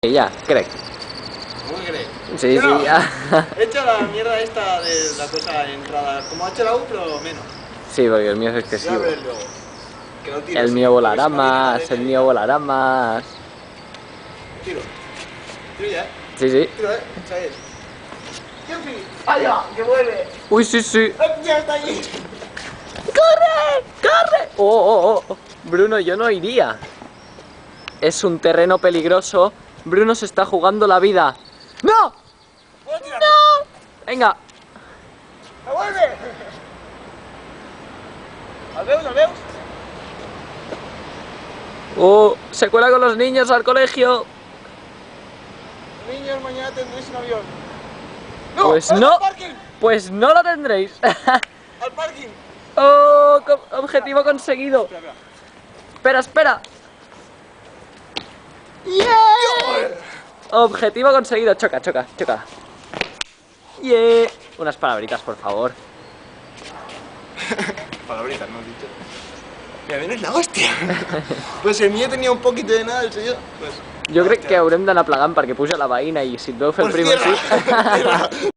Ya, crec. ¿Cómo crees? Sí, Pero sí, ya. he hecho la mierda esta de la cosa de entrada, como ha hecho la U, pero menos. Sí, porque el mío es Ya excesivo. verás luego. Que no tiro, El sí, mío porque volará si no viene la más, leche el ni mío nada. volará más. Tiro. Tiro ya, Sí, sí. Tiro, ¿sabes? ¡Yupi! ¡Vaya! ¡Que vuelve! Uy, sí, sí. ¡Ya está allí! ¡Corre! ¡Corre! Oh. Bruno, yo no iría. Es un terreno peligroso. Bruno se está jugando la vida. ¡No! ¡Puedo tirar! Venga. ¡Que vuelve! ¿Al veus? ¿Al veus? Se cuela con los niños al colegio. Niños, mañana tendréis un avión. Pues ¡Al no. parking! Pues no lo tendréis. ¡Al parking! Objetivo conseguido. Espera. Espera. ¡Yeah! Objetivo conseguido. Choca. ¡Yeah! Unas palabritas, por favor. Palabritas, no has dicho. Mira, vienes la hostia. Pues el mío tenía un poquito de nada, el suyo. Pues, Jo crec que haurem d'anar plegant perquè puja la veïna i si et veu fer el pues primo cierra, així... cierra.